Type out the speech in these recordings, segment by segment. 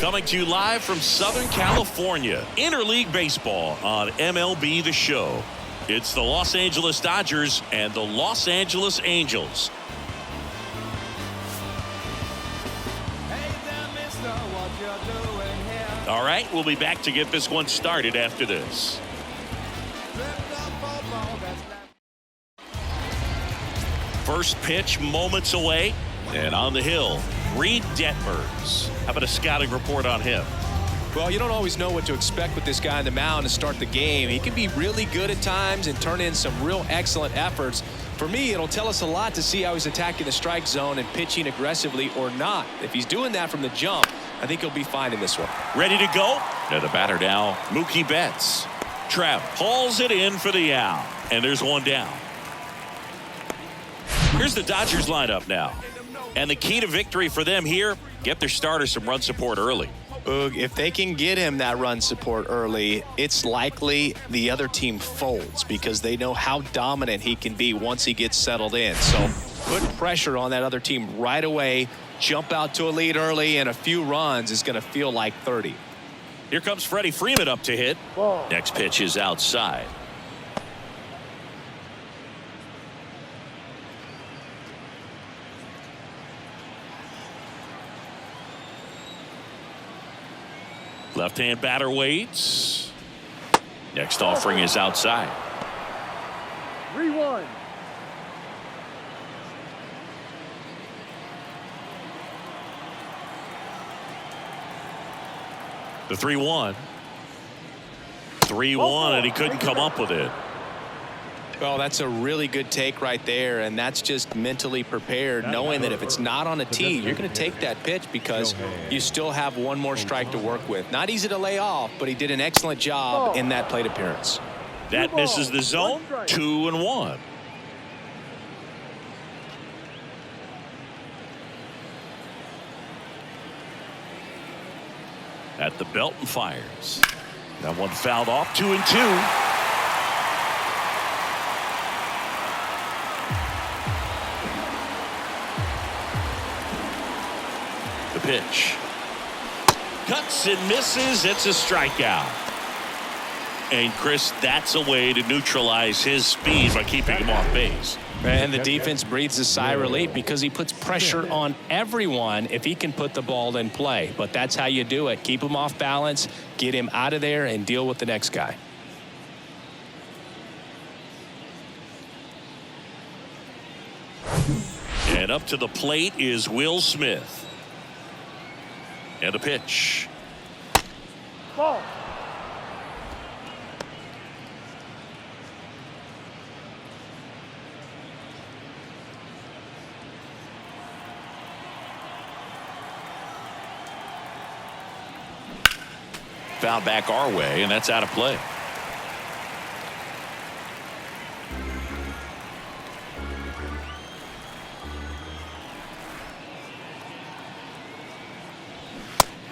Coming to you live from Southern California, interleague baseball on MLB The Show. It's the Los Angeles Dodgers and the Los Angeles Angels. All right, we'll be back to get this one started after this. First pitch moments away, and on the hill, Reed Detmers. How about a scouting report on him? Well, you don't always know what to expect with this guy on the mound to start the game. He can be really good at times and turn in some real excellent efforts. For me, it'll tell us a lot to see how he's attacking the strike zone and pitching aggressively or not. If he's doing that from the jump, I think he'll be fine in this one. Ready to go? Now the batter now, Mookie Betts. Trav hauls it in for the out, and there's one down. Here's the Dodgers lineup now. And the key to victory for them here, get their starter some run support early. If they can get him that run support early, it's likely the other team folds because they know how dominant he can be once he gets settled in. So put pressure on that other team right away, jump out to a lead early, and a few runs is going to feel like 30. Here comes Freddie Freeman up to hit. Next pitch is outside. Left-hand batter waits. Next offering is outside. 3-1. The 3-1. 3-1, and he couldn't come up with it. Well, that's a really good take right there, and that's just mentally prepared, knowing that if it's not on a tee, you're going to take that pitch because you still have one more strike to work with. Not easy to lay off, but he did an excellent job in that plate appearance. That misses the zone. 2-1. At the belt and fires. That one fouled off. 2-2. The pitch. Cuts and misses. It's a strikeout. And Chris, that's a way to neutralize his speed by keeping him off base. And the defense breathes a sigh of relief because he puts pressure on everyone if he can put the ball in play. But that's how you do it. Keep him off balance, get him out of there, and deal with the next guy. And up to the plate is Will Smith. And a pitch. Ball. Foul back our way, and that's out of play.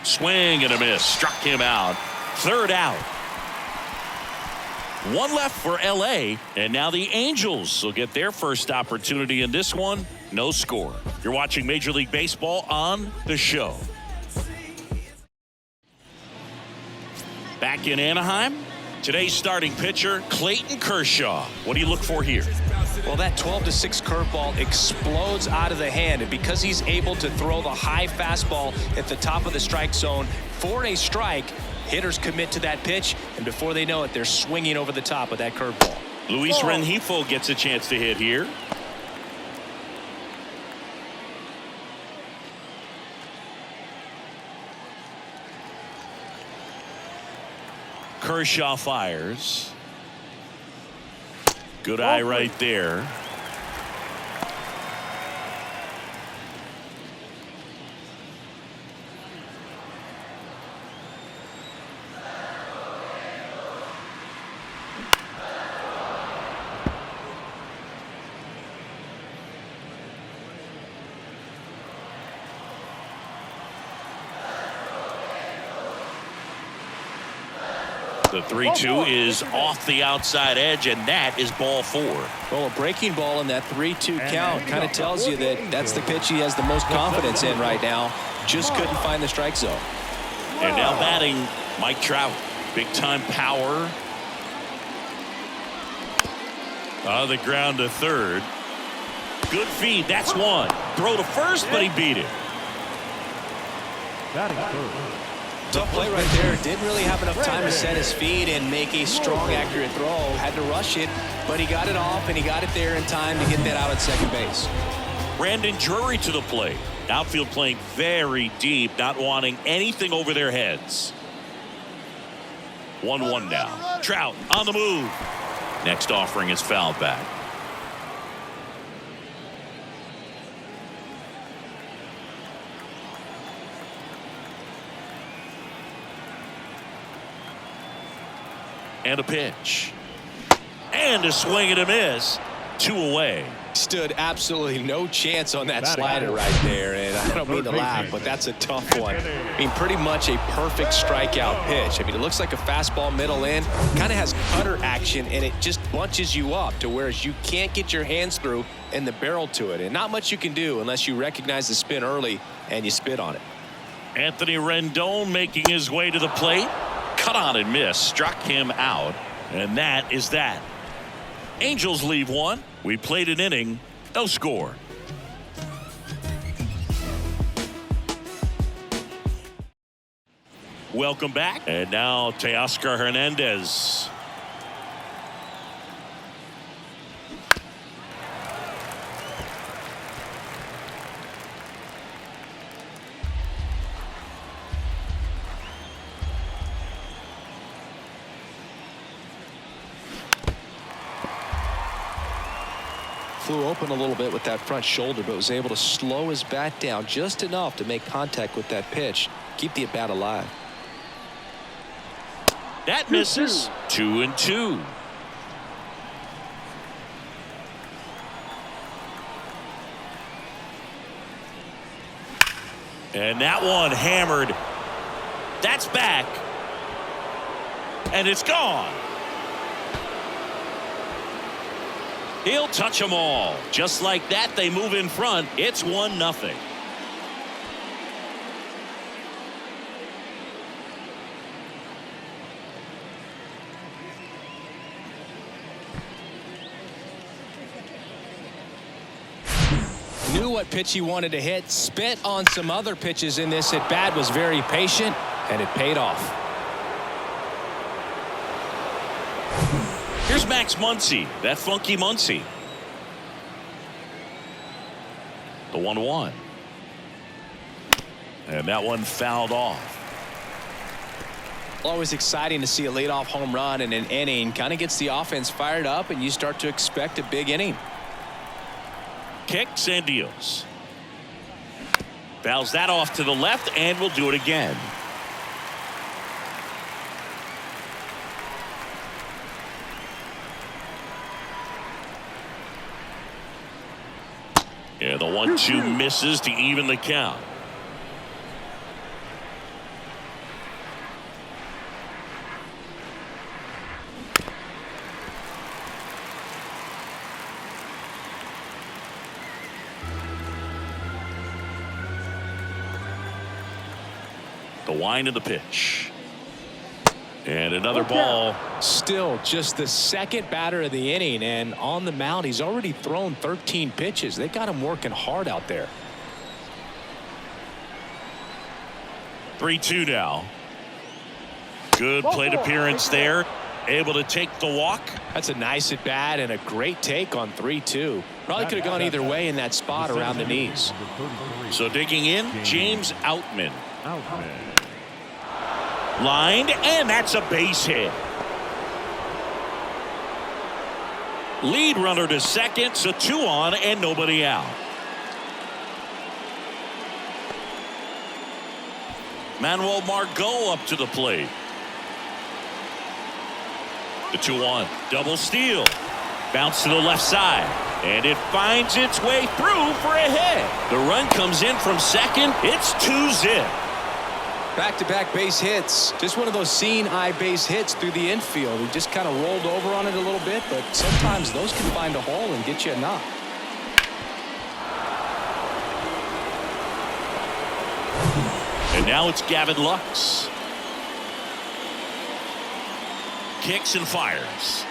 Swing and a miss. Struck him out. Third out. One left for LA, and now the Angels will get their first opportunity in this one. No score. You're watching Major League Baseball on The Show. Back in Anaheim, today's starting pitcher, Clayton Kershaw. What do you look for here? Well, that 12-6 curveball explodes out of the hand, and because he's able to throw the high fastball at the top of the strike zone for a strike, hitters commit to that pitch, and before they know it, they're swinging over the top of that curveball. Luis Rengifo gets a chance to hit here. Kershaw fires. Good eye right there. The 3-2 is off the outside edge, and that is ball 4. Well, a breaking ball in that 3-2 count kind of tells you that that's the pitch he has the most confidence in right now. Just couldn't find the strike zone. And now batting, Mike Trout. Big time power. On the ground to third. Good feed. That's one. Throw to first, but he beat it. Tough play right there. Didn't really have enough time to set his feet and make a strong, accurate throw. Had to rush it, but he got it off, and he got it there in time to get that out at second base. Brandon Drury to the plate. Outfield playing very deep, not wanting anything over their heads. 1-1 now. Trout on the move. Next offering is fouled back. And a pitch. And a swing and a miss. 2 away. Stood absolutely no chance on that slider right there, and I don't mean to laugh, but that's a tough one. I mean, pretty much a perfect strikeout pitch. I mean, it looks like a fastball middle in, kind of has cutter action, and it just bunches you up to where you can't get your hands through and the barrel to it, and not much you can do unless you recognize the spin early and you spit on it. Anthony Rendon making his way to the plate. Cut on and miss. Struck him out, and that is that. Angels leave one. We played an inning, no score. Welcome back. And now Teoscar Hernandez. Flew open a little bit with that front shoulder, but was able to slow his bat down just enough to make contact with that pitch, keep the at-bat alive. That misses. 2-2. And that one hammered. That's back. And it's gone. He'll touch them all. Just like that, they move in front. It's 1-0. Knew what pitch he wanted to hit. Spit on some other pitches in this at bat. Was very patient, and it paid off. Here's Max Muncy, that funky Muncy. The 1-1. And that one fouled off. Always exciting to see a leadoff home run in an inning. Kind of gets the offense fired up, and you start to expect a big inning. Kicks and deals. Fouls that off to the left, and will do it again. Yeah, the 1-2 misses to even the count. The wind of the pitch. And another ball. Still just the second batter of the inning, and on the mound he's already thrown 13 pitches. They got him working hard out there. 3-2 now. Good plate appearance there. Able to take the walk. That's a nice at bat and a great take on 3-2. Probably could have gone either way in that spot around the knees. So digging in, James Outman. Lined, and that's a base hit. Lead runner to second, so 2 on and nobody out. Manuel Margot up to the plate. The 2-1, double steal. Bounce to the left side, and it finds its way through for a hit. The run comes in from second. It's 2-zip. Back-to-back base hits. Just one of those seeing eye base hits through the infield. He just kind of rolled over on it a little bit, but sometimes those can find a hole and get you a knock. And now it's Gavin Lux. kicks and fires.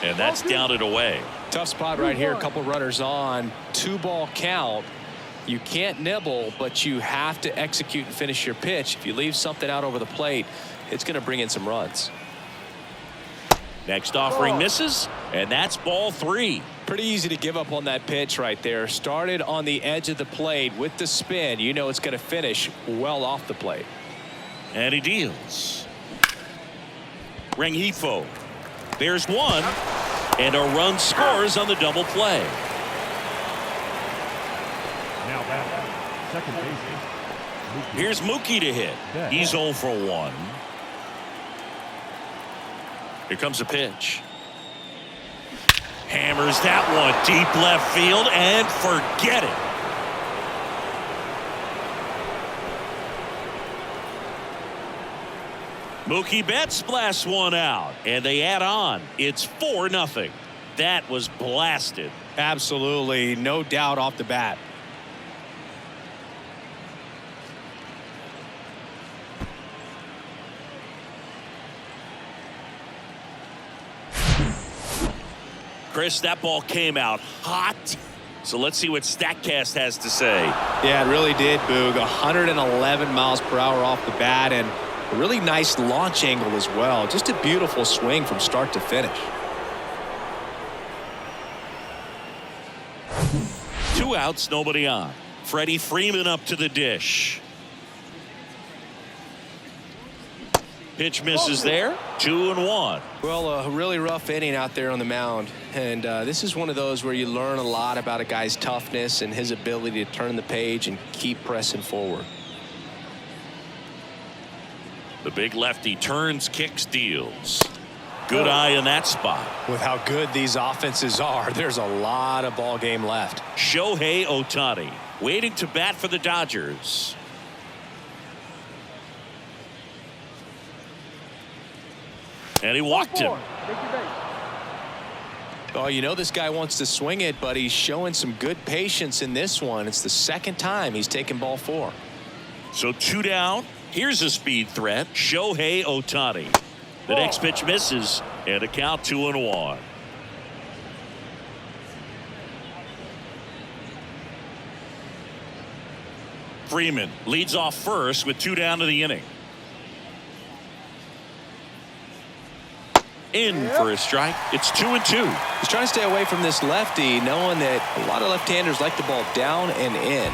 And that's down and away. Tough spot right here. A couple runners on. 2-ball count. You can't nibble, but you have to execute and finish your pitch. If you leave something out over the plate, it's going to bring in some runs. Next offering misses, and that's ball 3. Pretty easy to give up on that pitch right there. Started on the edge of the plate with the spin. You know it's going to finish well off the plate. And he deals. Rengifo. There's one, and a run scores on the double play. Now back. Second baseman. Here's Mookie to hit. He's 0 for 1. Here comes a pitch. Hammers that one deep left field and forget it. Mookie Betts blasts one out, and they add on. It's 4-0. That was blasted. Absolutely, no doubt off the bat. Chris, that ball came out hot. So let's see what StatCast has to say. Yeah, it really did, Boog. 111 miles per hour off the bat, and a really nice launch angle as well. Just a beautiful swing from start to finish. 2 outs, nobody on. Freddie Freeman up to the dish. Pitch misses there. 2-1. Well, a really rough inning out there on the mound. And this is one of those where you learn a lot about a guy's toughness and his ability to turn the page and keep pressing forward. The big lefty turns, kicks, deals. Good eye in that spot. With how good these offenses are, there's a lot of ball game left. Shohei Ohtani waiting to bat for the Dodgers. And he walked him. Oh, you know this guy wants to swing it, but he's showing some good patience in this one. It's the second time he's taken ball 4. So 2 down. Here's a speed threat. Shohei Ohtani. The next pitch misses, and a count 2-1. Freeman leads off first with 2 down to the inning. In for a strike. It's 2-2. He's trying to stay away from this lefty, knowing that a lot of left-handers like the ball down and in.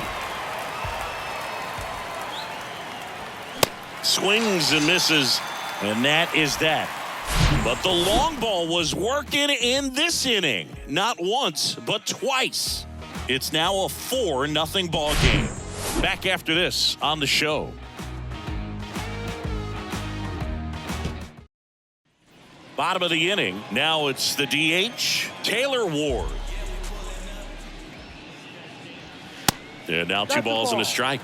Swings and misses, and that is that. But the long ball was working in this inning. Not once, but twice. It's now a 4-0 ball game. Back after this on the show. Bottom of the inning. Now it's the DH, Taylor Ward. And now 2 balls and a strike.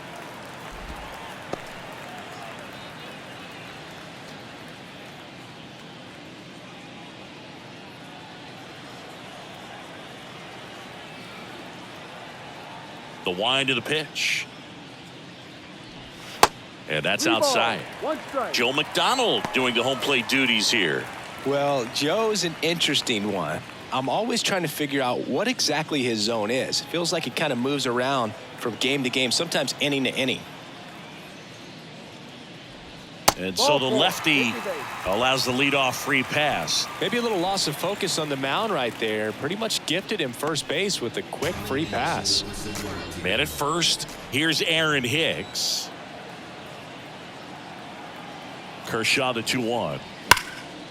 The wind of the pitch. And that's outside. Joe McDonald doing the home plate duties here. Well, Joe's an interesting one. I'm always trying to figure out what exactly his zone is. It feels like he kind of moves around from game to game, sometimes inning to inning. And so the lefty allows the leadoff free pass. Maybe a little loss of focus on the mound right there. Pretty much gifted him first base with a quick free pass. Man at first. Here's Aaron Hicks. Kershaw the 2-1.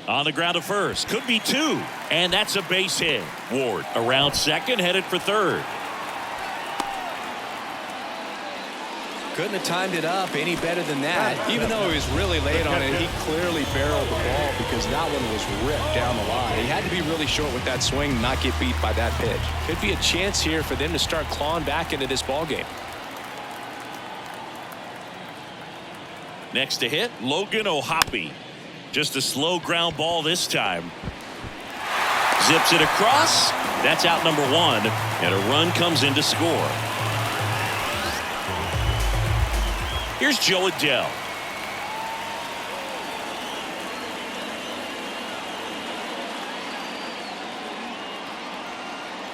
On the ground to first. Could be 2. And that's a base hit. Ward around second, headed for third. Couldn't have timed it up any better than that. Even though he was really late on it, he clearly barreled the ball because that one was ripped down the line. He had to be really short with that swing and not get beat by that pitch. Could be a chance here for them to start clawing back into this ball game. Next to hit, Logan O'Hoppe. Just a slow ground ball this time. Zips it across. That's out number 1. And a run comes in to score. Here's Joe Adell.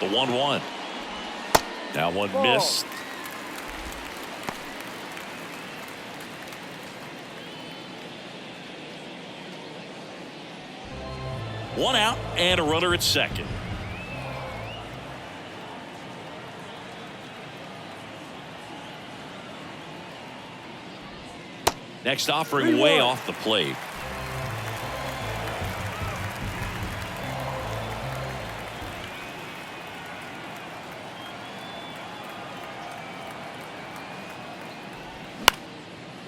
The 1-1. Now one missed. One out and a runner at second. Next offering way off the plate.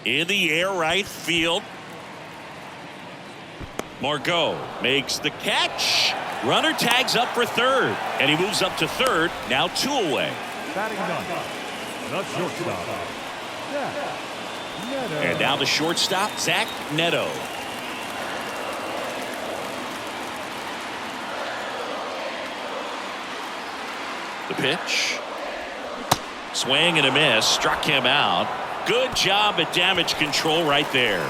In the air, right field. Margot makes the catch. Runner tags up for third, and he moves up to third. Now 2 away. Batting ninth, the shortstop, Zach Neto. And now the shortstop, Zach Neto. The pitch. Swing and a miss. Struck him out. Good job at damage control right there.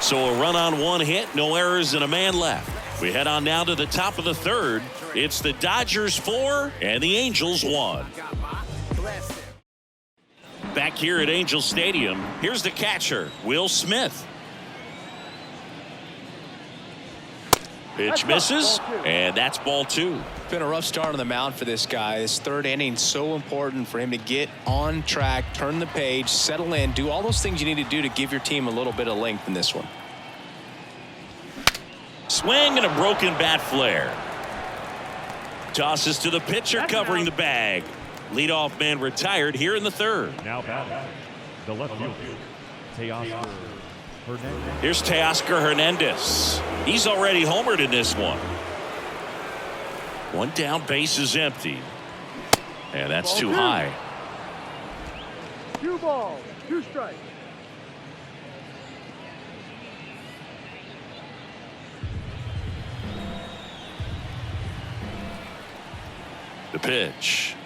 So a run on 1 hit, no errors, and a man left. We head on now to the top of the third. It's the Dodgers 4 and the Angels 1. Back here at Angel Stadium, here's the catcher, Will Smith. Pitch misses, and that's ball 2. Been a rough start on the mound for this guy. This third inning so important for him to get on track, turn the page, settle in, do all those things you need to do to give your team a little bit of length in this one. Swing and a broken bat flare. Tosses to the pitcher covering the bag. Leadoff man retired here in the third. Now batting, the left fielder, Teoscar Hernandez. Here's Teoscar Hernandez. He's already homered in this one. One down, base is empty. And that's too high. 2 balls, 2 strikes. The pitch.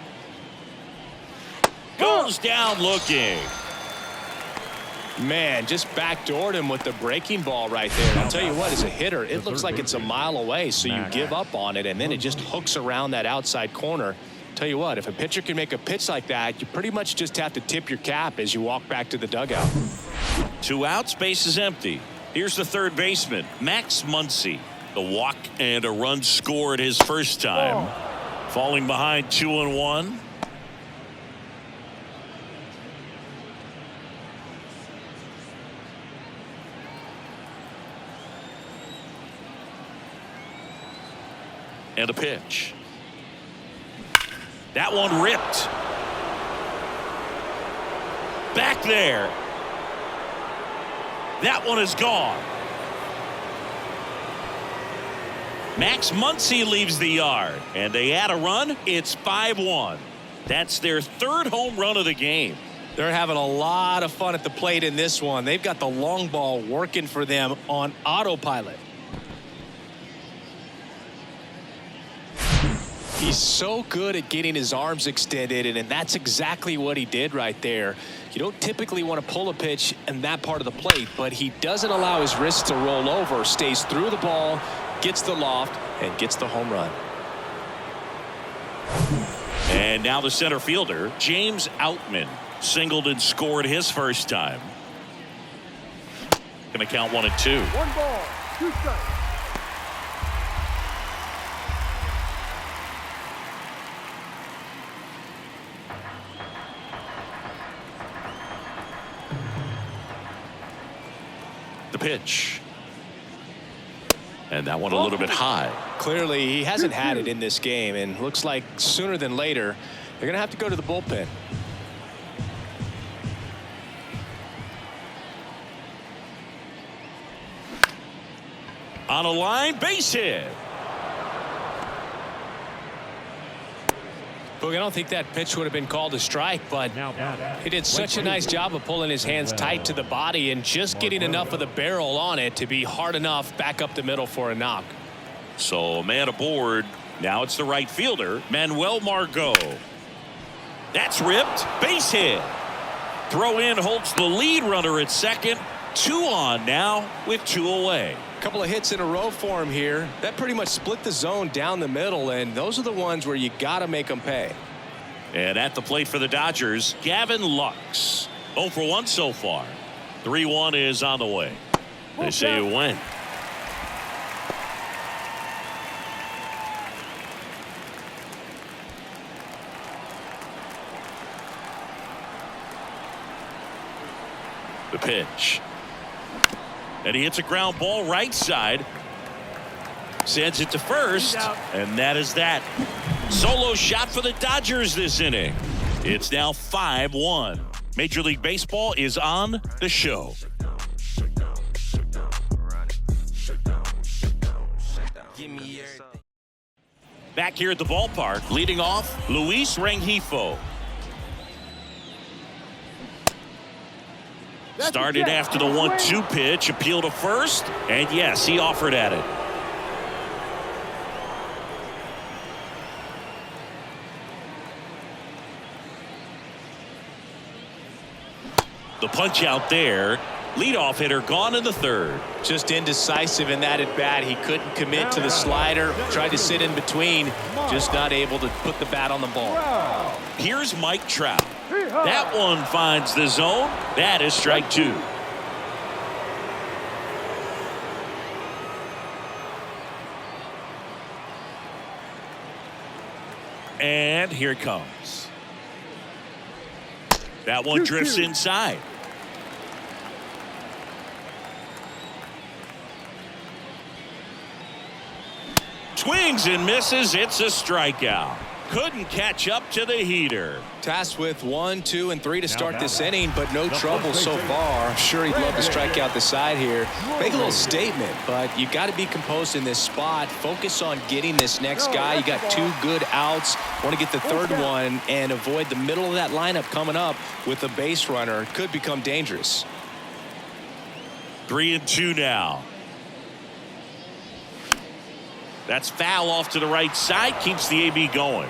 Goes down looking. Man, just backdoored him with the breaking ball right there. I'll tell you what, as a hitter, it looks like it's a mile away, so you give up on it, and then it just hooks around that outside corner. Tell you what, if a pitcher can make a pitch like that, you pretty much just have to tip your cap as you walk back to the dugout. 2 outs, base is empty. Here's the third baseman, Max Muncy. The walk and a run scored his first time. Falling behind 2-1. And a pitch. That one ripped. Back there. That one is gone. Max Muncy leaves the yard, and they add a run. It's 5-1. That's their 3rd home run of the game. They're having a lot of fun at the plate in this one. They've got the long ball working for them on autopilot. He's so good at getting his arms extended, and that's exactly what he did right there. You don't typically want to pull a pitch in that part of the plate, but he doesn't allow his wrists to roll over, stays through the ball, gets the loft, and gets the home run. And now the center fielder, James Outman, singled and scored his first time. Going to count 1-2. 1 ball, 2 strikes. The pitch. And that one a little bit high. Clearly, he hasn't had it in this game, and looks like sooner than later, they're going to have to go to the bullpen. On a line, base hit. Look, I don't think that pitch would have been called a strike, but he did such a nice job of pulling his hands tight to the body and just getting enough of the barrel on it to be hard enough back up the middle for a knock. So a man aboard. Now it's the right fielder, Manuel Margot. That's ripped. Base hit. Throw in holds the lead runner at second. 2 on now with 2 away. A couple of hits in a row for him here. That pretty much split the zone down the middle, and those are the ones where you got to make them pay. And at the plate for the Dodgers, Gavin Lux. 0 for 1 so far. 3-1 is on the way. They say it went. The pitch. And he hits a ground ball right side. Sends it to first. And that is that. Solo shot for the Dodgers this inning. It's now 5-1. Major League Baseball is on the show. Back here at the ballpark, leading off, Luis Rengifo. Started after the 1-2 pitch, appeal to first, and yes, he offered at it. The punch out there. Leadoff hitter gone in the third. Just indecisive in that at bat. He couldn't commit to the slider. Tried to sit in between. Just not able to put the bat on the ball. Here's Mike Trout. That one finds the zone. That is strike 2. And here it comes. That one drifts inside. Swings and misses. It's a strikeout. Couldn't catch up to the heater. Tasked with 1, 2, and 3 to start this inning, but no trouble so far. I'm sure he'd love to strike out the side here. Make a little statement, but you got to be composed in this spot. Focus on getting this next guy. You got 2 good outs. Want to get the third one and avoid the middle of that lineup coming up with a base runner. It could become dangerous. 3-2 now. That's foul off to the right side. Keeps the AB going.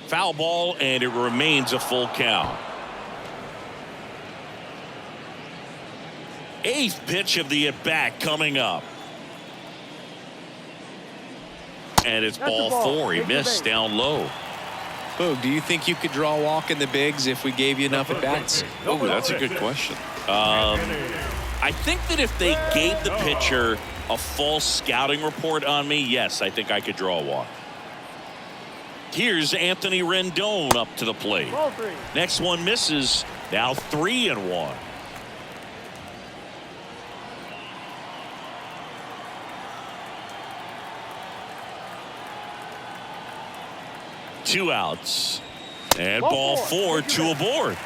Foul ball, and it remains a full count. 8th pitch of the at-bat coming up. And it's ball 4. He missed down low. Boog, do you think you could draw a walk in the bigs if we gave you enough at bats? Oh, that's a good question. I think that if they gave the pitcher a false scouting report on me, yes, I think I could draw a walk. Here's Anthony Rendon up to the plate. Next one misses. Now 3-1. Two outs. And ball 4, 2 aboard.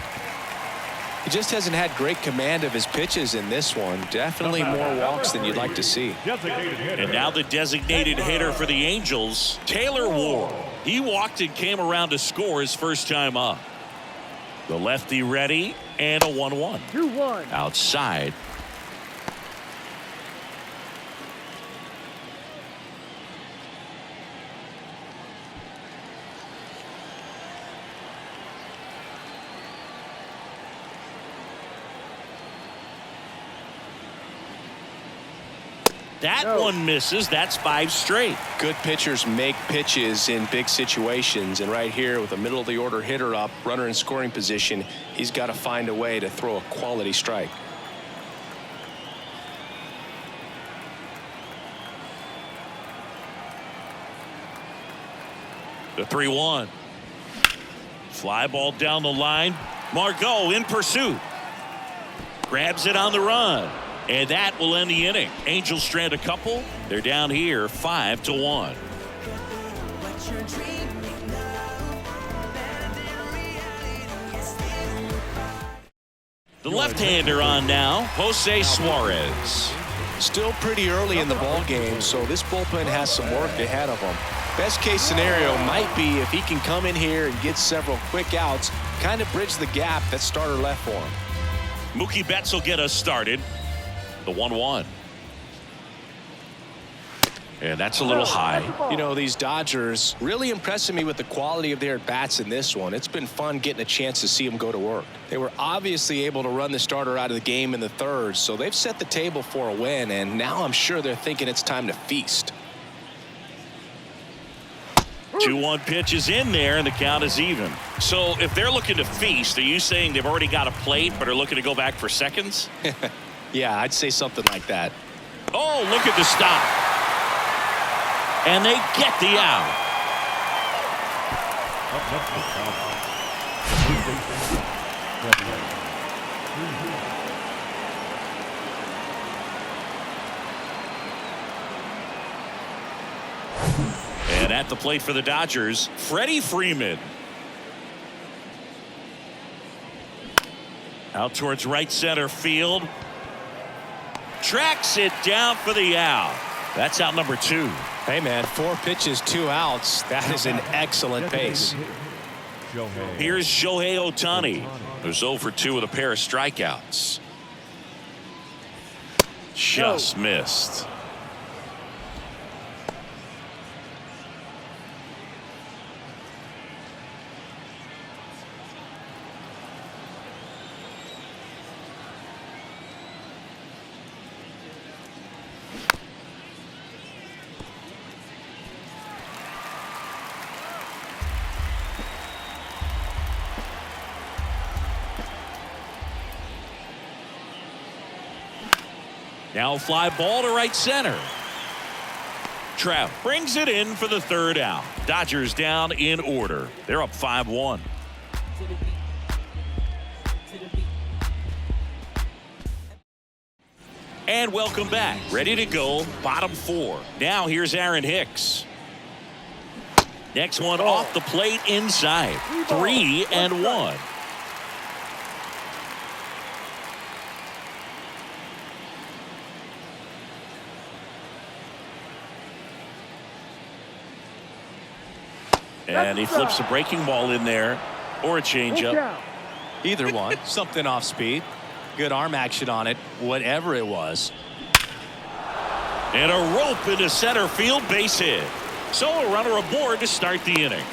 He just hasn't had great command of his pitches in this one. Definitely more walks than you'd like to see. And now the designated hitter for the Angels, Taylor Ward. He walked and came around to score his first time up. The lefty ready, and a 1-1. 2-1. Outside. That one misses. That's 5 straight. Good pitchers make pitches in big situations, and right here with a middle of the order hitter up, runner in scoring position, he's got to find a way to throw a quality strike. The 3-1. Fly ball down the line. Margot in pursuit. Grabs it on the run. And that will end the inning. Angels strand a couple. They're down here 5-1. The left-hander on now, Jose Suarez. Still pretty early in the ball game, so this bullpen has some work ahead of them. Best case scenario might be if he can come in here and get several quick outs, kind of bridge the gap that starter left for him. Mookie Betts will get us started. The 1-1. And that's a little high. You know, these Dodgers really impressing me with the quality of their at-bats in this one. It's been fun getting a chance to see them go to work. They were obviously able to run the starter out of the game in the third, so they've set the table for a win, and now I'm sure they're thinking it's time to feast. 2-1 pitch is in there, and the count is even. So if they're looking to feast, are you saying they've already got a plate but are looking to go back for seconds? Yeah, I'd say something like that. Oh, look at the stop. And they get the out. And at the plate for the Dodgers, Freddie Freeman. Out towards right center field. Tracks it down for the out. That's out number 2. Hey, man, 4 pitches, 2 outs. That is an excellent pace. Here's Shohei Ohtani, who's 0 for 2 with a pair of strikeouts. Just missed. Now fly ball to right center. Trout brings it in for the 3rd out. Dodgers down in order. They're up 5-1. And welcome back. Ready to go. Bottom 4. Now here's Aaron Hicks. Next one off the plate inside. 3-1. And he flips a breaking ball in there, or a changeup. Either one. Something off speed. Good arm action on it, whatever it was. And a rope into center field, base hit. So a runner aboard to start the inning.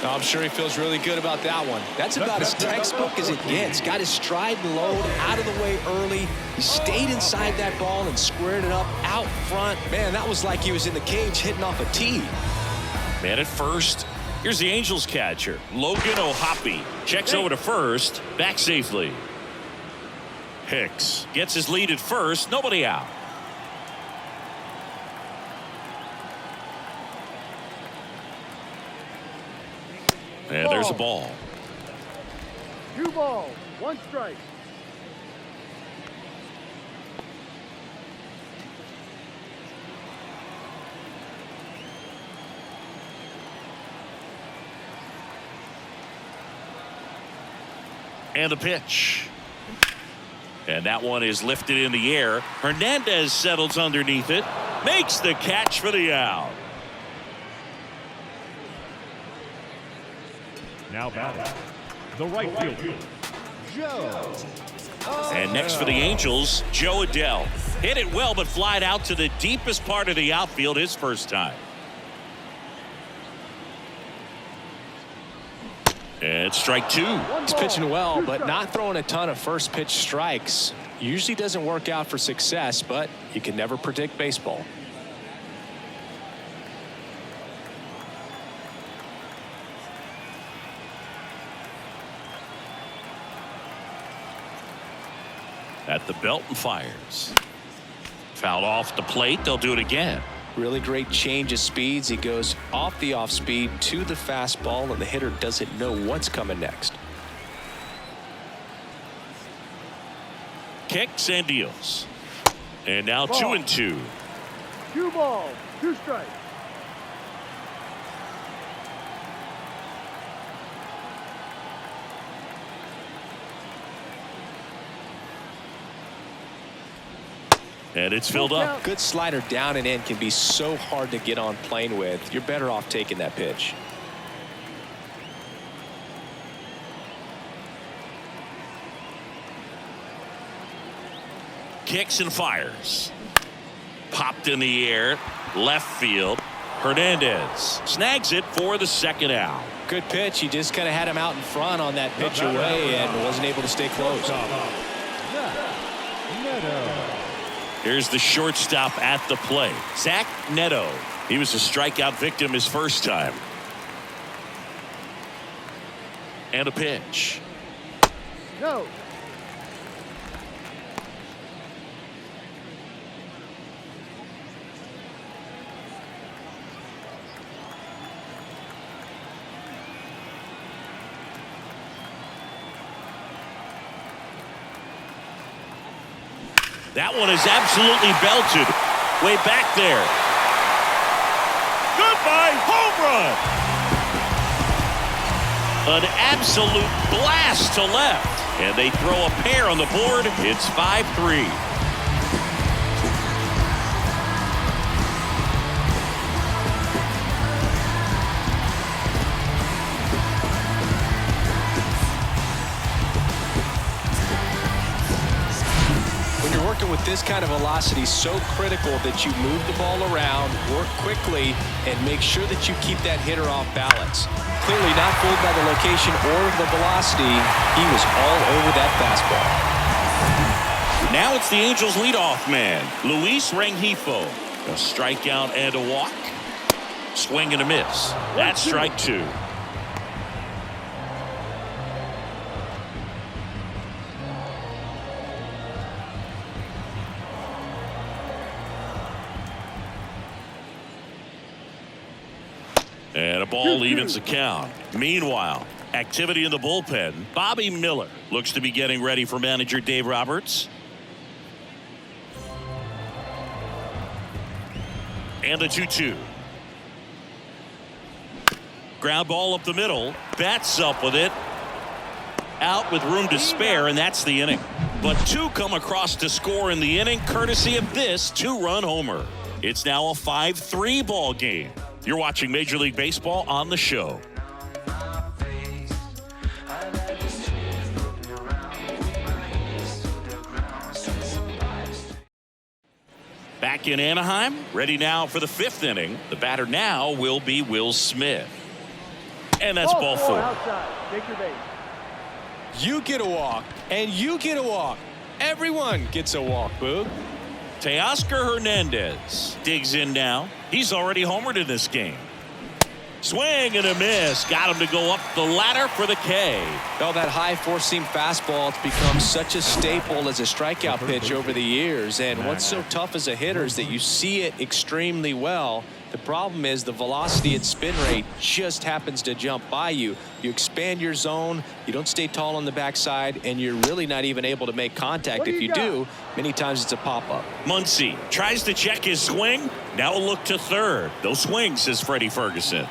I'm sure he feels really good about that one. That's about as textbook as it gets. Got his stride and load out of the way early. He stayed inside that ball and squared it up out front. Man, that was like he was in the cage hitting off a tee. Man at first. Here's the Angels catcher, Logan O'Hoppe. Checks over to first, back safely. Hicks gets his lead at first, nobody out. And there's a ball. 2 balls, 1 strike. And the pitch. And that one is lifted in the air. Hernandez settles underneath it. Makes the catch for the out. Now batting, the right fielder, Joe. And next for the Angels, Joe Adell. Hit it well, but flied out to the deepest part of the outfield his first time. And strike 2. He's pitching well, but not throwing a ton of first pitch strikes. Usually doesn't work out for success, but you can never predict baseball. At the belt and fires. Fouled off the plate. They'll do it again. Really great change of speeds. He goes off the off speed to the fastball, and the hitter doesn't know what's coming next. Kicks and deals. And now 2-2. 2 balls, 2 strikes. And it's filled up. Good slider down and in can be so hard to get on plane with. You're better off taking that pitch. Kicks and fires. popped in the air, left field. Hernandez snags it for the second out. Good pitch. He just kind of had him out in front on that pitch away and wasn't able to stay close. Here's the shortstop at the plate, Zach Neto. He was a strikeout victim his first time. And a pitch. No. That one is absolutely belted. Way back there. Goodbye, home run. An absolute blast to left. And they throw a pair on the board. It's 5-3. With this kind of velocity, so critical that you move the ball around, work quickly, and make sure that you keep that hitter off balance. Clearly not fooled by the location or the velocity. He was all over that fastball. Now it's the Angels leadoff man, Luis Rengifo. A strikeout and a walk. Swing and a miss. That's strike two. And a ball evens the count. Meanwhile, activity in the bullpen. Bobby Miller looks to be getting ready for manager Dave Roberts. And the 2-2. Ground ball up the middle. Bats up with it. Out with room to spare, and that's the inning. But two come across to score in the inning, courtesy of this two-run homer. It's now a 5-3 ball game. You're watching Major League Baseball on the show. Back in Anaheim, ready now for the fifth inning. The batter now will be Will Smith. And that's ball four. Outside. Take your base. You get a walk, and you get a walk. Everyone gets a walk, Boog. Teoscar Hernandez digs in now. He's already homered in this game. Swing and a miss. Got him to go up the ladder for the K. Oh, that high four-seam fastball, it's become such a staple as a strikeout pitch over the years. And what's so tough as a hitter is that you see it extremely well. The problem is the velocity and spin rate just happens to jump by you. You expand your zone, you don't stay tall on the backside, and you're really not even able to make contact. If you do, many times it's a pop-up. Muncy tries to check his swing. Now a look to third. No swing, says Freddie Ferguson.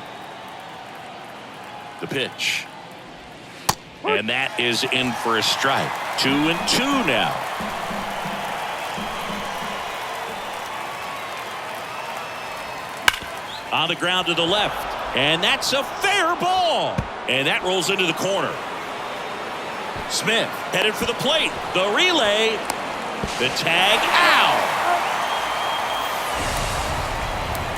The pitch. And that is in for a strike. 2-2 now. On the ground to the left. And that's a fair ball. And that rolls into the corner. Smith headed for the plate. The relay. The tag out.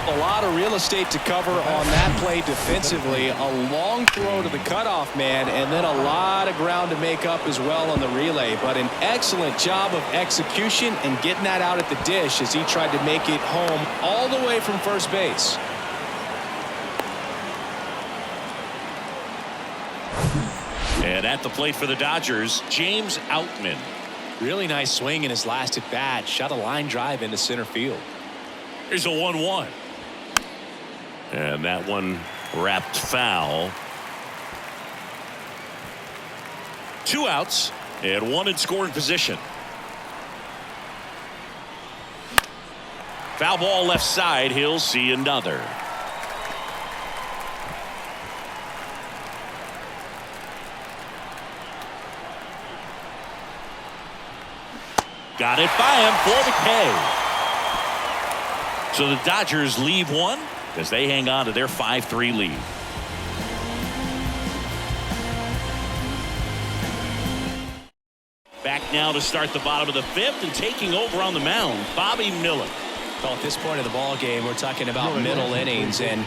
A lot of real estate to cover on that play defensively. A long throw to the cutoff man, and then a lot of ground to make up as well on the relay. But an excellent job of execution and getting that out at the dish as he tried to make it home all the way from first base. And at the plate for the Dodgers, James Outman. Really nice swing in his last at bat. Shot a line drive into center field. Here's a 1-1. And that one wrapped foul. 2 outs and 1 in scoring position. Foul ball left side. He'll see another. Got it by him for the K. So the Dodgers leave one as they hang on to their 5-3 lead. Back now to start the bottom of the fifth, and taking over on the mound, Bobby Miller. Well, at this point of the ball game, we're talking about middle innings, and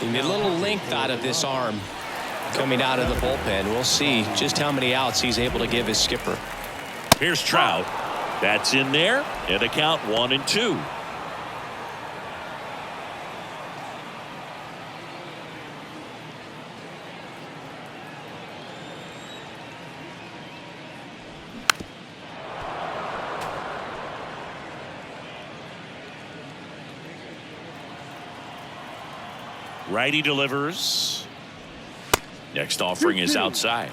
you get a little length out of this arm coming out of the bullpen. We'll see just how many outs he's able to give his skipper. Here's Trout. That's in there, and the count 1-2. Righty delivers. Next offering is outside.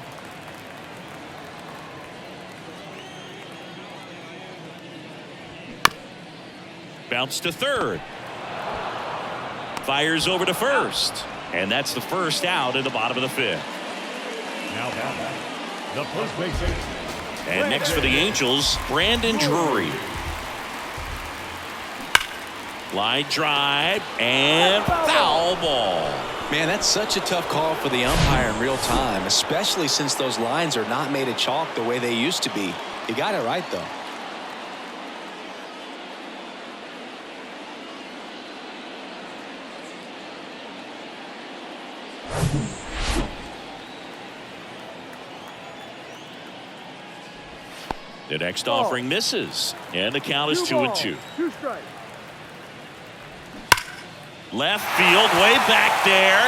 Bounce to third. Fires over to first. And that's the first out in the bottom of the fifth. Now the first baseman. And next for the Angels, Brandon Drury. Line drive and foul ball. Man, that's such a tough call for the umpire in real time, especially since those lines are not made of chalk the way they used to be. He got it right, though. The next offering misses, and the count is 2-2. 2 strikes. Left field, way back there,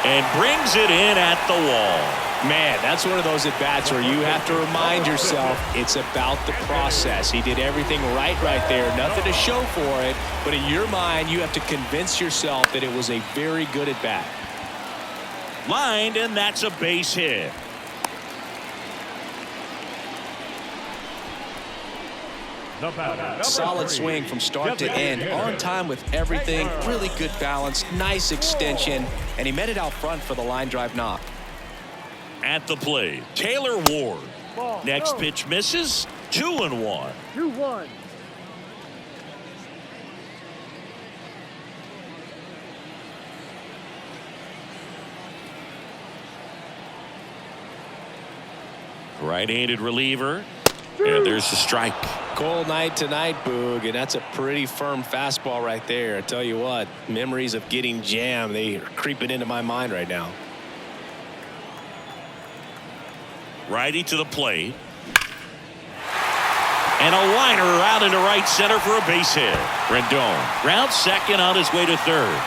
and brings it in at the wall. Man, that's one of those at-bats where you have to remind yourself it's about the process. He did everything right there. Nothing to show for it, but in your mind, you have to convince yourself that it was a very good at-bat. Lined, and that's a base hit. Solid swing from start to end, on time with everything, really good balance, nice extension, and he met it out front for the line drive knock. At the plate, Taylor Ward. Next pitch misses, 2-1. 2-1. Right-handed reliever, and there's the strike. Cold night tonight, Boog, and that's a pretty firm fastball right there. I tell you what, memories of getting jammed, they are creeping into my mind right now. Righty to the plate. And a liner out into right center for a base hit. Rendon rounds second on his way to third.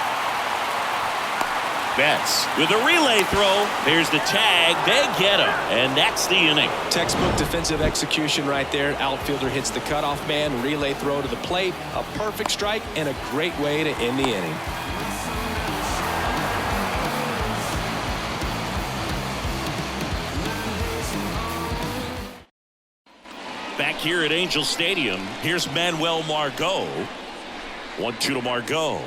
Betts with a relay throw. There's the tag. They get him, and that's the inning. Textbook defensive execution right there. Outfielder hits the cutoff man. Relay throw to the plate. A perfect strike and a great way to end the inning. Back here at Angel Stadium, here's Manuel Margot. 1-2 to Margot.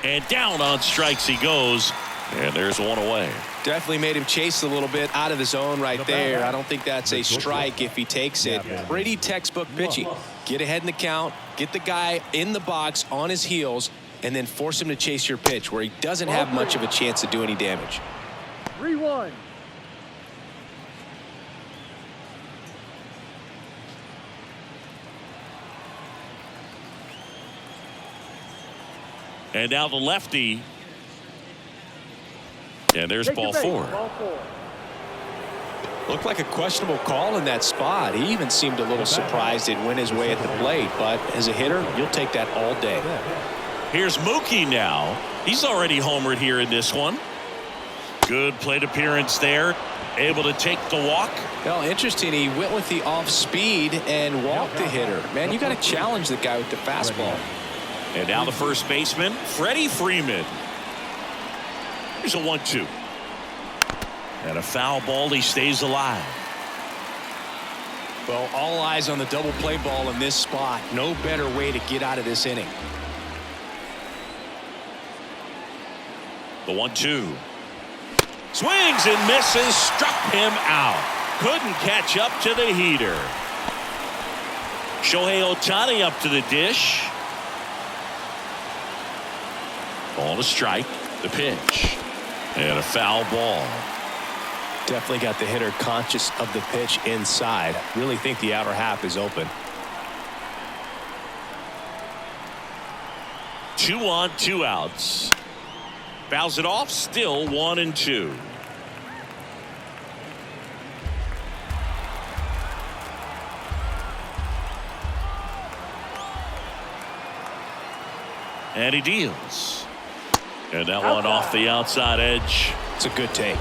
And down on strikes he goes. And there's one away. Definitely made him chase a little bit out of the zone right there. I don't think that's a strike if he takes it. Pretty textbook pitching. Get ahead in the count, get the guy in the box on his heels, and then force him to chase your pitch where he doesn't have much of a chance to do any damage. 3-1. And now the lefty. And there's ball four. Ball 4. Looked like a questionable call in that spot. He even seemed a little surprised it went his way at the plate. But as a hitter, you'll take that all day. Here's Mookie now. He's already homered here in this one. Good plate appearance there. Able to take the walk. Well, interesting. He went with the off speed and walked the hitter. Man, you got to challenge the guy with the fastball. And now the first baseman, Freddie Freeman. Here's a 1-2. And a foul ball. He stays alive. Well, all eyes on the double play ball in this spot. No better way to get out of this inning. The 1-2. Swings and misses. Struck him out. Couldn't catch up to the heater. Shohei Ohtani up to the dish. Ball to strike. The pitch. And a foul ball. Definitely got the hitter conscious of the pitch inside. Really think the outer half is open. 2 on, 2 outs. Fouls it off, still 1-2. And he deals. And that one off the outside edge. It's a good take.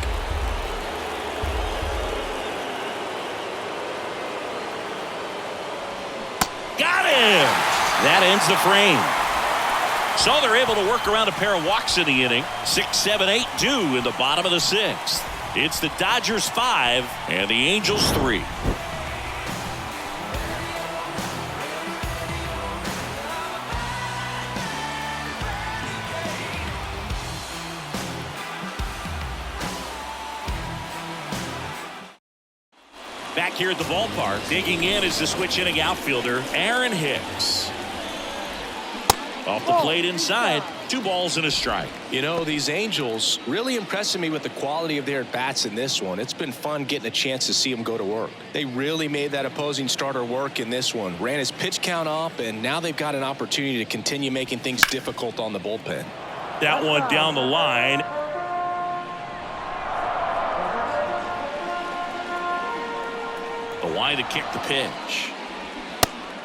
Got him! That ends the frame. So they're able to work around a pair of walks in the inning. 6, 7, 8 due in the bottom of the 6th. It's the Dodgers 5 and the Angels 3. Back here at the ballpark, digging in is the switch inning outfielder, Aaron Hicks. Off the plate inside, 2 balls and a strike. You know, these Angels really impressing me with the quality of their at-bats in this one. It's been fun getting a chance to see them go to work. They really made that opposing starter work in this one. Ran his pitch count up, and now they've got an opportunity to continue making things difficult on the bullpen. That one down the line. The line to kick the pitch.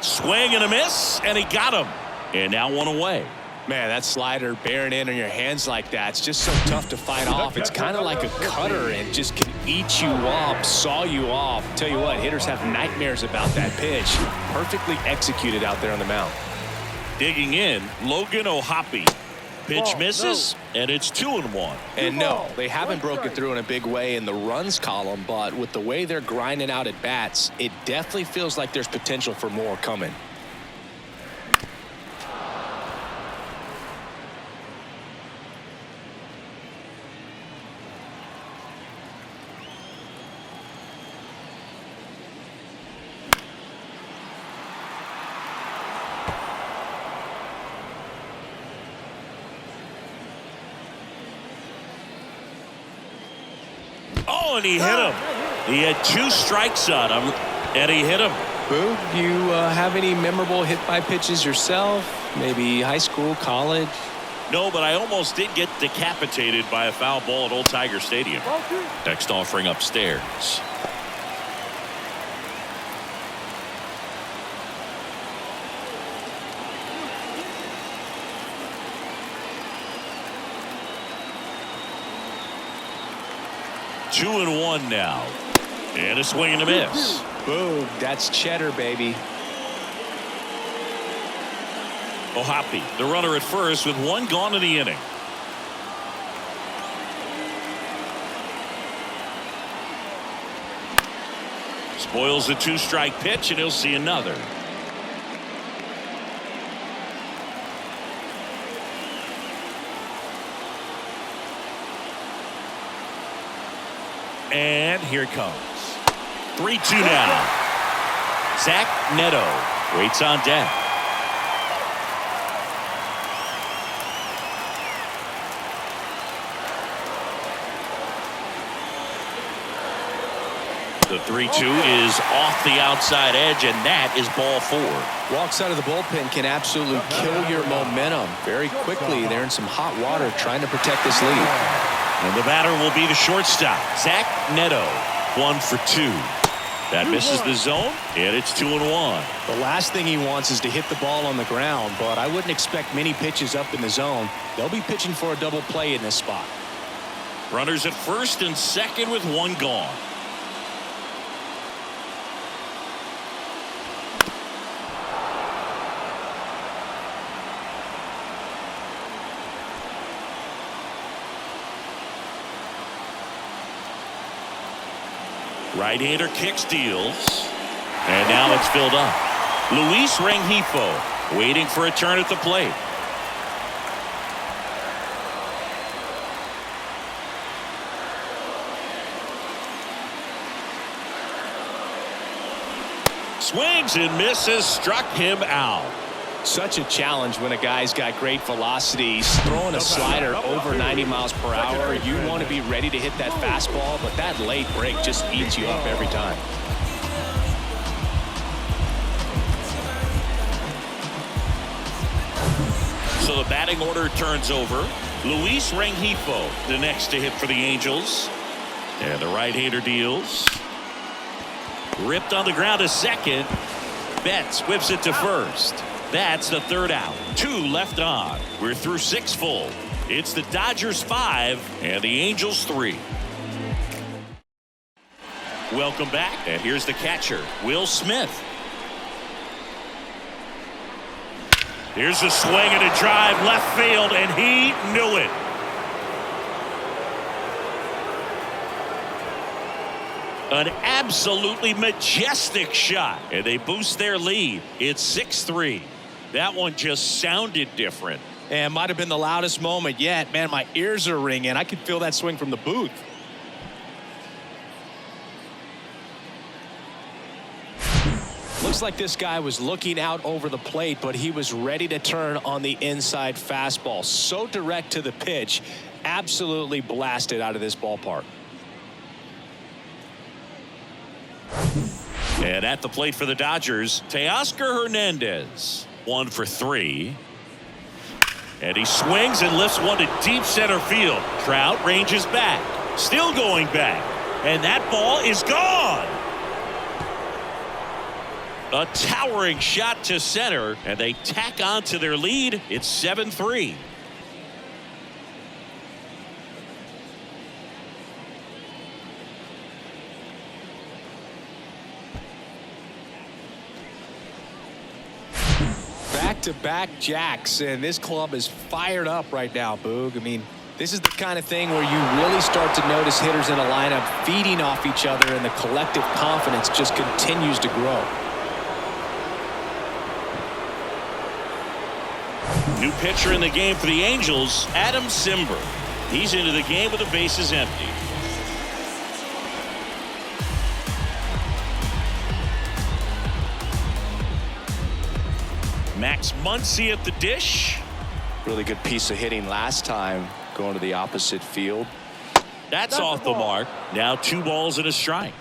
Swing and a miss, and he got him. And now 1 away. Man, that slider bearing in on your hands like that, it's just so tough to fight off. It's kind of like a cutter and just can eat you up, saw you off. Tell you what, hitters have nightmares about that pitch. Perfectly executed out there on the mound. Digging in, Logan O'Hoppe. Pitch misses, and it's 2-1. And no, they haven't broken through in a big way in the runs column, but with the way they're grinding out at bats, it definitely feels like there's potential for more coming. Oh, and he hit him. He had 2 strikes on him, and he hit him. Boog, do you have any memorable hit-by pitches yourself? Maybe high school, college? No, but I almost did get decapitated by a foul ball at Old Tiger Stadium. Next offering upstairs. Two and 1 now. And a swing and a miss. Boom, that's cheddar, baby. O'Hoppe, the runner at first with 1 gone in the inning. Spoils the 2-strike pitch, and he'll see another. And here it comes. 3-2 now. Zach Neto waits on deck. The 3-2 is off the outside edge, and that is ball 4. Walks out of the bullpen can absolutely kill your momentum very quickly. They're in some hot water trying to protect this lead. And the batter will be the shortstop, Zach Neto. 1 for 2. That misses the zone, and it's 2-1. The last thing he wants is to hit the ball on the ground, but I wouldn't expect many pitches up in the zone. They'll be pitching for a double play in this spot. Runners at first and second with 1 gone. Right-hander kicks, deals, and now it's filled up. Luis Rengifo waiting for a turn at the plate. Swings and misses, struck him out. Such a challenge when a guy's got great velocity. He's throwing a slider over 90 miles per hour. You want to be ready to hit that fastball, but that late break just eats you up every time. So the batting order turns over. Luis Rengifo, the next to hit for the Angels. And the right-hander deals. Ripped on the ground to second. Betts whips it to first. That's the third out. 2 left on. We're through 6 full. It's the Dodgers 5 and the Angels 3. Welcome back. And here's the catcher, Will Smith. Here's a swing and a drive left field, and he knew it. An absolutely majestic shot, and they boost their lead. It's 6-3. That one just sounded different. And might have been the loudest moment yet. Man, my ears are ringing. I could feel that swing from the booth. Looks like this guy was looking out over the plate, but he was ready to turn on the inside fastball. So direct to the pitch. Absolutely blasted out of this ballpark. And at the plate for the Dodgers, Teoscar Hernandez. 1 for 3. And he swings and lifts one to deep center field. Trout ranges back. Still going back. And that ball is gone. A towering shot to center, and they tack on to their lead. It's 7-3. Back-to-back jacks, and this club is fired up right now, Boog. I mean, this is the kind of thing where you really start to notice hitters in a lineup feeding off each other, and the collective confidence just continues to grow. New pitcher in the game for the Angels, Adam Simber. He's into the game with the bases empty. Max Muncy at the dish. Really good piece of hitting last time, going to the opposite field. That's off the mark. Now 2 balls and a strike.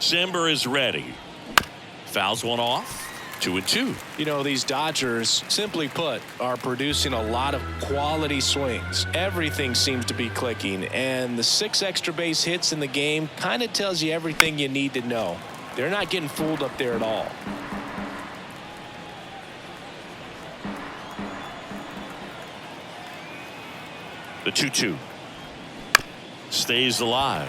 Simber is ready. Fouls one off. 2-2. You know, these Dodgers, simply put, are producing a lot of quality swings. Everything seems to be clicking, and the 6 extra base hits in the game kind of tells you everything you need to know. They're not getting fooled up there at all. The 2-2 stays alive.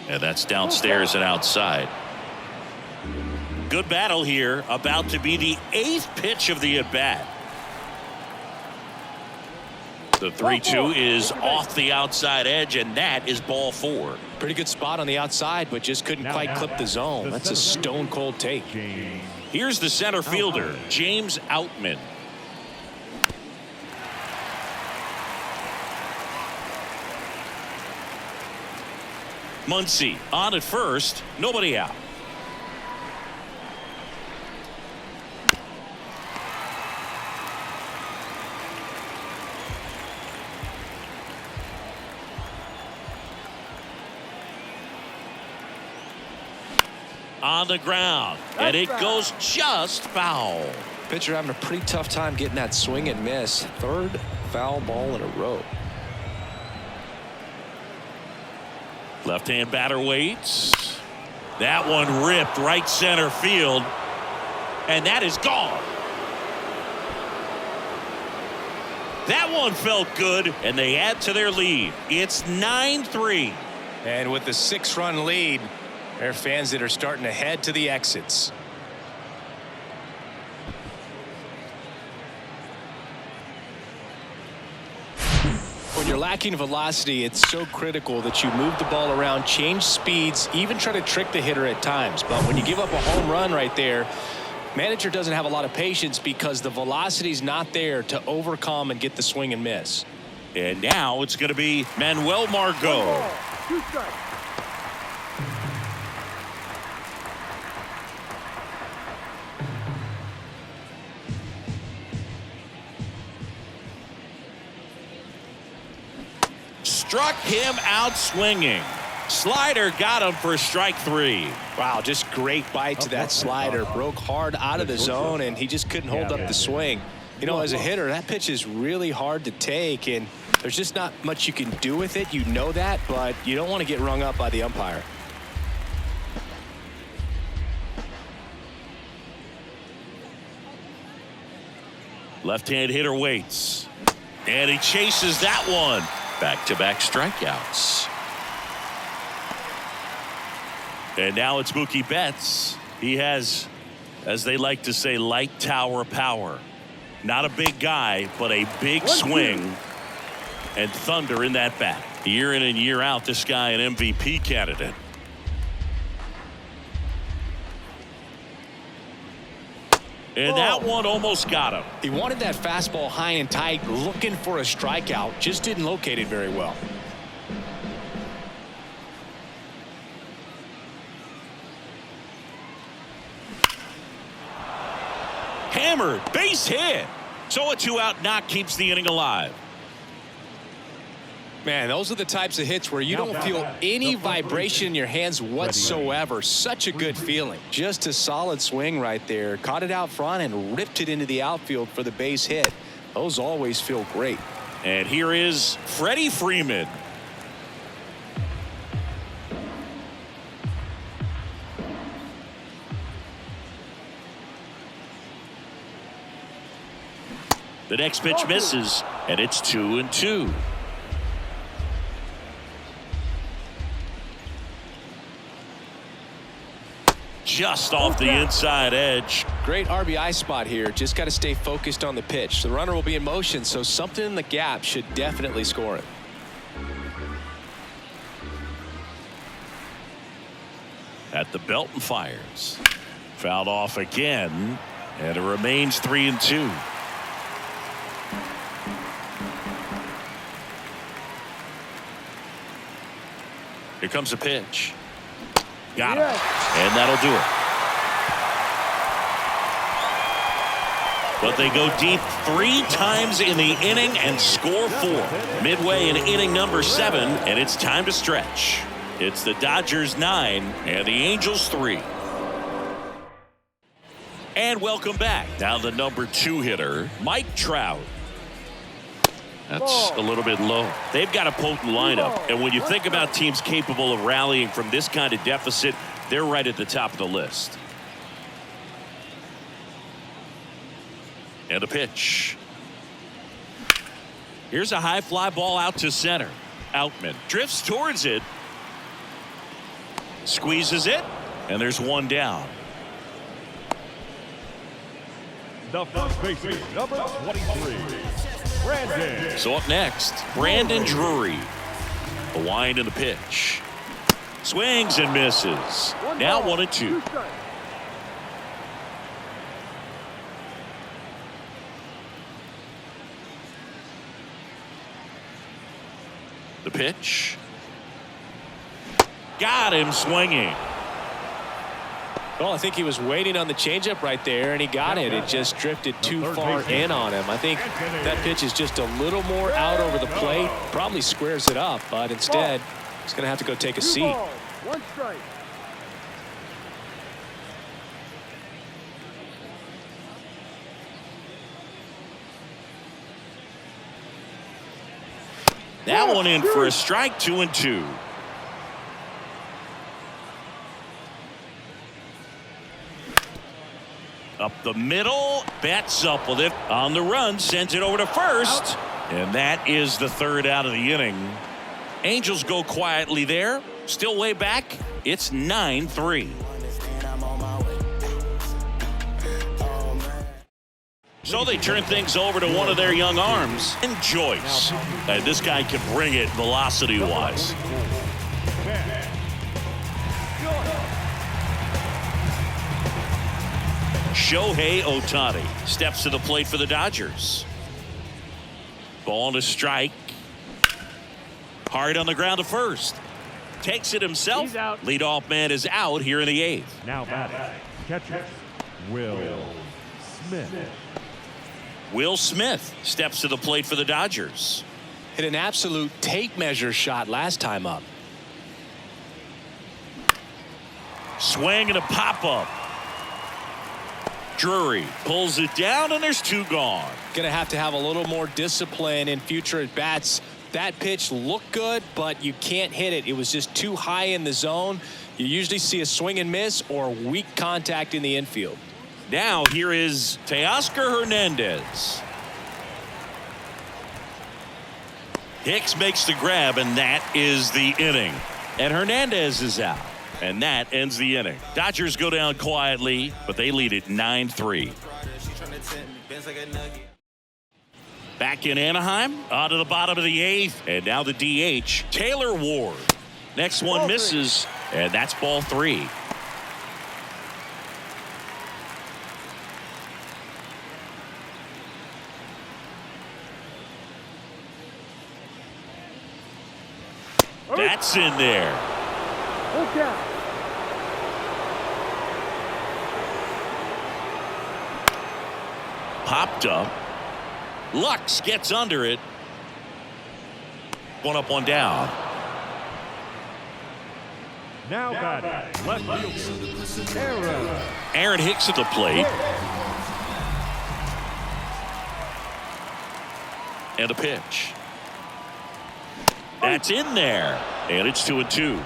And that's downstairs and outside. Good battle here. About to be the 8th pitch of the at-bat. The 3-2 is off the outside edge, and that is ball 4. Pretty good spot on the outside, but just couldn't quite clip the zone. That's a stone-cold take. Here's the center fielder, James Outman. Muncy on at first, nobody out. On the ground, and it goes just foul. Pitcher having a pretty tough time getting that swing and miss. 3rd foul ball in a row. Left-hand batter waits. That one ripped right center field, and that is gone. That one felt good, and they add to their lead. It's 9-3. And with the 6-run lead, there are fans that are starting to head to the exits. When you're lacking velocity, it's so critical that you move the ball around, change speeds, even try to trick the hitter at times. But when you give up a home run right there, manager doesn't have a lot of patience because the velocity's not there to overcome and get the swing and miss. And now it's going to be Manuel Margot. struck him out swinging. Slider got him for strike 3. Wow, just great bite to that slider. Broke hard out of the zone, and he just couldn't hold up the swing. You know, as a hitter, that pitch is really hard to take, and there's just not much you can do with it. You know that, but you don't want to get rung up by the umpire. Left-hand hitter waits. And he chases that one. Back-to-back strikeouts. And now it's Mookie Betts. He has, as they like to say, light tower power. Not a big guy, but a big swing and thunder in that bat. Year in and year out, this guy an MVP candidate. And that one almost got him. He wanted that fastball high and tight, looking for a strikeout. Just didn't locate it very well. Hammered, base hit. So a 2-out knock keeps the inning alive. Man, those are the types of hits where you don't feel any vibration in your hands whatsoever. Such a good feeling. Just a solid swing right there. Caught it out front and ripped it into the outfield for the base hit. Those always feel great. And here is Freddie Freeman. The next pitch misses, and it's 2-2. Just off the inside edge. Great RBI spot here. Just got to stay focused on the pitch. The runner will be in motion, so something in the gap should definitely score it. At the belt and fires. Fouled off again, and it remains 3-2. Here comes a pitch. Got him. And that'll do it. But they go deep 3 times in the inning and score 4. Midway in inning number 7, and it's time to stretch. It's the Dodgers 9 and the Angels 3. And welcome back. Now the number 2 hitter, Mike Trout. That's a little bit low. They've got a potent lineup, and when you think about teams capable of rallying from this kind of deficit, they're right at the top of the list. And a pitch. Here's a high fly ball out to center. Outman drifts towards it. Squeezes it, and there's one down. The first baseman, number 23, Brandon. So up next, Brandon Drury. A wind in the pitch. Swings and misses. Now 1-2. The pitch. Got him swinging. Well, I think he was waiting on the changeup right there, and he got it. It just drifted too far in on him. I think that pitch is just a little more out over the plate. Probably squares it up, but instead, he's going to have to go take a seat. 1 strike. That one in for a strike. 2-2. Up the middle, Betts up with it on the run, sends it over to first, and that is the 3rd out of the inning. Angels go quietly there, still way back. It's 9-3. So they turn things over to one of their young arms, and Joyce. And this guy can bring it velocity-wise. Shohei Ohtani steps to the plate for the Dodgers. Ball and a strike. Hard on the ground to first. Takes it himself. Leadoff man is out here in the 8th. Now batting, catcher, Will Smith. Will Smith steps to the plate for the Dodgers. Hit an absolute tape measure shot last time up. Swing and a pop-up. Drury pulls it down, and there's 2 gone. Gonna have to have a little more discipline in future at-bats. That pitch looked good, but you can't hit it. It was just too high in the zone. You usually see a swing and miss or weak contact in the infield. Now here is Teoscar Hernandez. Hicks makes the grab, and that is the inning. And Hernandez is out. And that ends the inning. Dodgers go down quietly, but they lead it 9-3. Back in Anaheim, on to the bottom of the 8th, and now the DH, Taylor Ward. Next one misses, and that's ball 3. That's in there. Okay. Popped up. Lux gets under it. 1 up, 1 down. Now batting, left fielder, Aaron. Aaron Hicks at the plate. And a pitch. That's in there. And it's 2-2.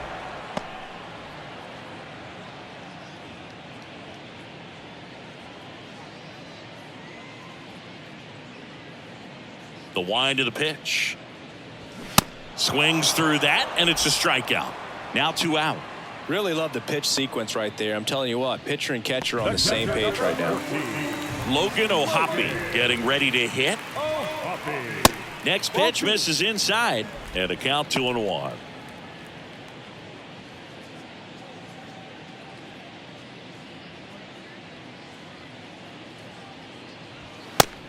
The wind of the pitch. Swings through that, and it's a strikeout. Now 2 out. Really love the pitch sequence right there. I'm telling you what, pitcher and catcher are on the same page right now. Logan O'Hoppe getting ready to hit. Next pitch misses inside, and a count 2-1.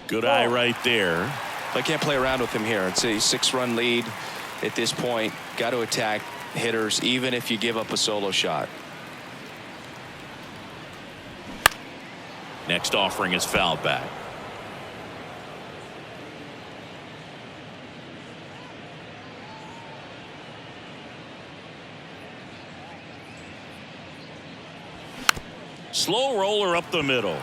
Good eye right there. I can't play around with him here. It's a 6-run lead at this point. Got to attack hitters, even if you give up a solo shot. Next offering is fouled back. Slow roller up the middle.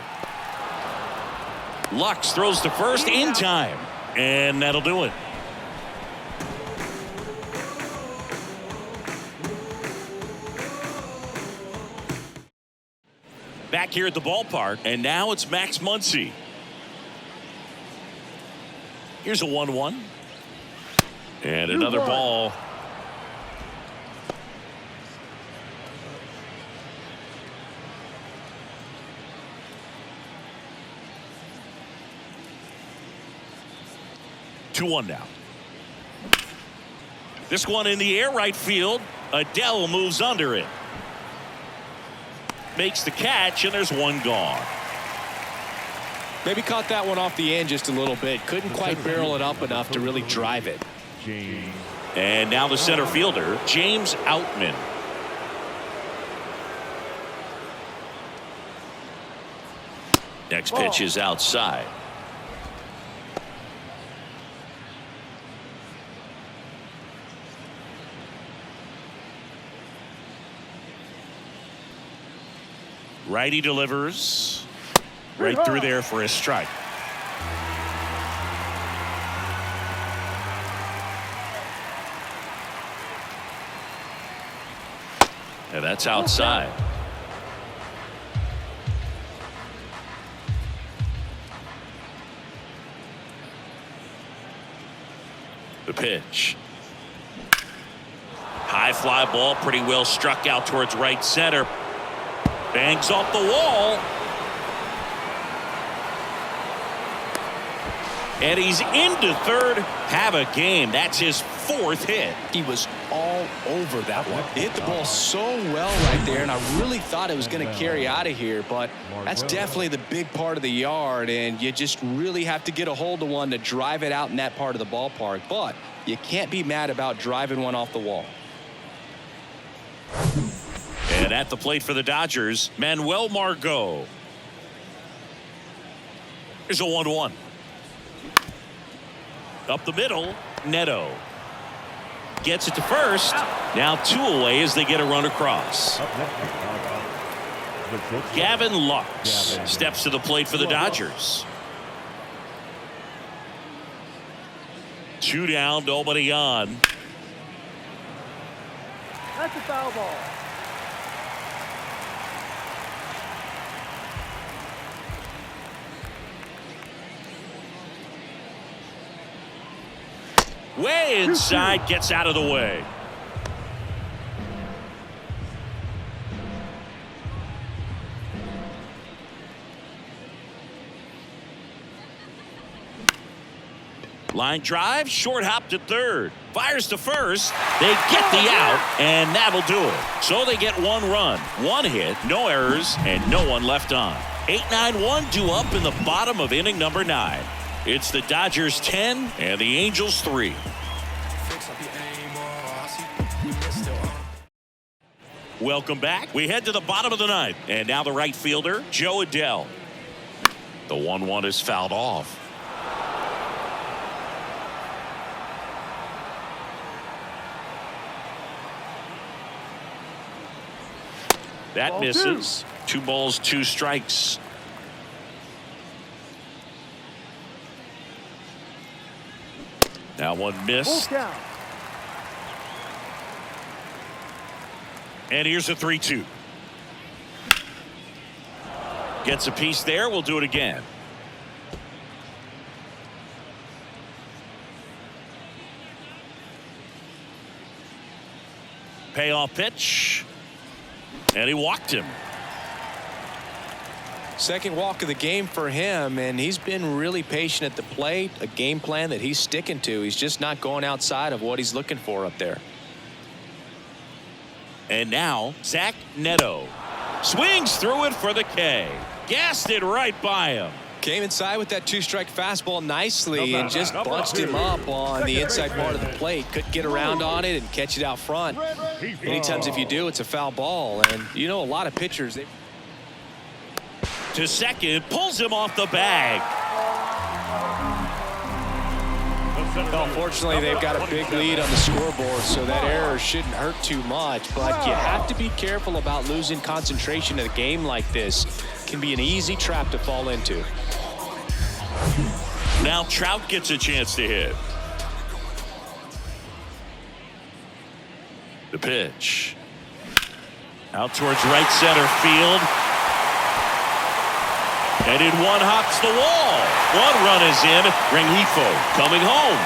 Lux throws to first in time, and that'll do it. Back here at the ballpark, and now it's Max Muncy. Here's a 1-1. And another ball. Two 2-1 now. This one in the air right field. Adele moves under it. Makes the catch, and there's 1 gone. Maybe caught that one off the end just a little bit. Couldn't quite barrel it up enough to really drive it. And now the center fielder, James Outman. Next pitch is outside. Righty delivers right through there for a strike. And that's outside. The pitch. High fly ball, pretty well struck out towards right center. Bangs off the wall. And he's into third. Have a game. That's his 4th hit. He was all over that one. He hit the ball so well right there, and I really thought it was going to carry out of here, but that's definitely the big part of the yard, and you just really have to get a hold of one to drive it out in that part of the ballpark. But you can't be mad about driving one off the wall. And at the plate for the Dodgers, Manuel Margot. Here's a 1-1. Up the middle, Neto gets it to first. Now 2 away as they get a run across. Gavin Lux steps to the plate for the Dodgers. 2 down, nobody on. That's a foul ball. Way inside, gets out of the way. Line drive, short hop to third. Fires to first. They get the out, and that'll do it. So they get 1 run, 1 hit, no errors, and no one left on. 8-9-1 due up in the bottom of inning number 9. It's the Dodgers 10 and the Angels 3. Welcome back. We head to the bottom of the 9th, and now the right fielder, Joe Adell. The 1-1 is fouled off. That Ball misses. 2 balls, 2 strikes. Now 1 missed. Full count. And here's a 3-2. Gets a piece there. We'll do it again. Payoff pitch. And he walked him. Second walk of the game for him, and he's been really patient at the plate. A game plan that he's sticking to. He's just not going outside of what he's looking for up there. And now Zach Neto swings through it for the K. Gassed it right by him. Came inside with that 2-strike fastball nicely and just bunched him up on the inside part of the plate. Couldn't get around on it and catch it out front. Many times if you do, it's a foul ball. And you know, a lot of pitchers. To second, pulls him off the bag. Unfortunately, they've got a big lead on the scoreboard, so that error shouldn't hurt too much. But you have to be careful about losing concentration in a game like this. It can be an easy trap to fall into. Now Trout gets a chance to hit. The pitch. Out towards right center field. And in 1 hops the wall. 1 run is in. Rengifo coming home.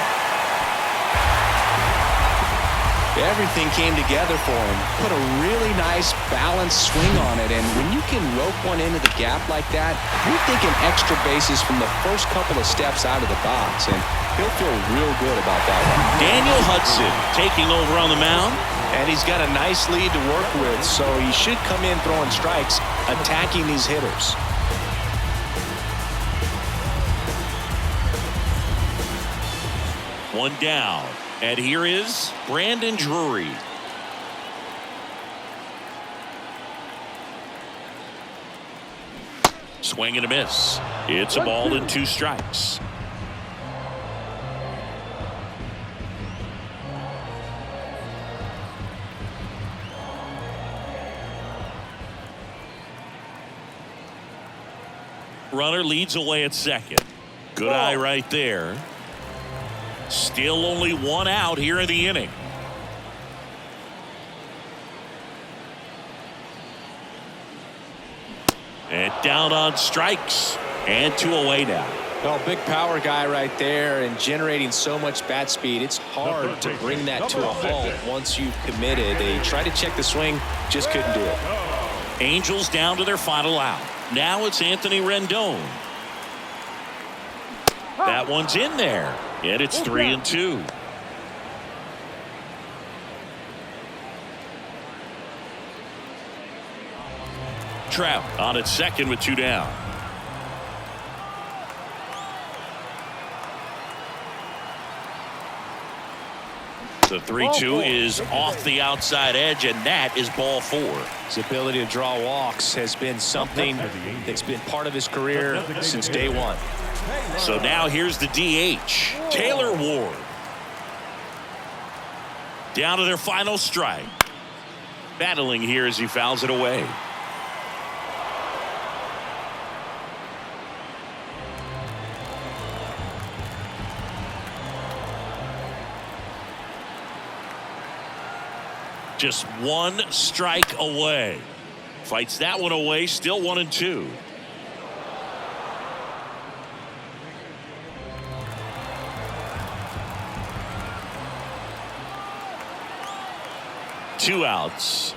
Everything came together for him. Put a really nice balanced swing on it, and when you can rope one into the gap like that, you're thinking extra bases from the first couple of steps out of the box, and he'll feel real good about that one. Daniel Hudson taking over on the mound. And he's got a nice lead to work with, so he should come in throwing strikes, attacking these hitters. One down. And here is Brandon Drury. Swing and a miss. It's a ball and 2 strikes. Runner leads away at second. Good eye right there. Still only 1 out here in the inning. And down on strikes. And 2 away now. Well, big power guy right there and generating so much bat speed. It's hard to bring that to a halt once you've committed. They tried to check the swing, just couldn't do it. Angels down to their final out. Now it's Anthony Rendon. That one's in there. And it's 3-2. Trout on at second with 2 down. The 3-2 is off the outside edge, and that is ball 4. His ability to draw walks has been something that's been part of his career since day 1. So now here's the DH, Taylor Ward. Down to their final strike. Battling here as he fouls it away. Just one strike away. Fights that one away. Still 1-2. Two outs.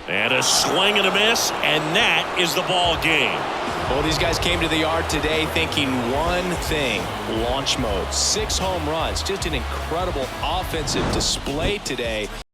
And a swing and a miss, and that is the ball game. Well, these guys came to the yard today thinking one thing: launch mode. 6 home runs. Just an incredible offensive display today.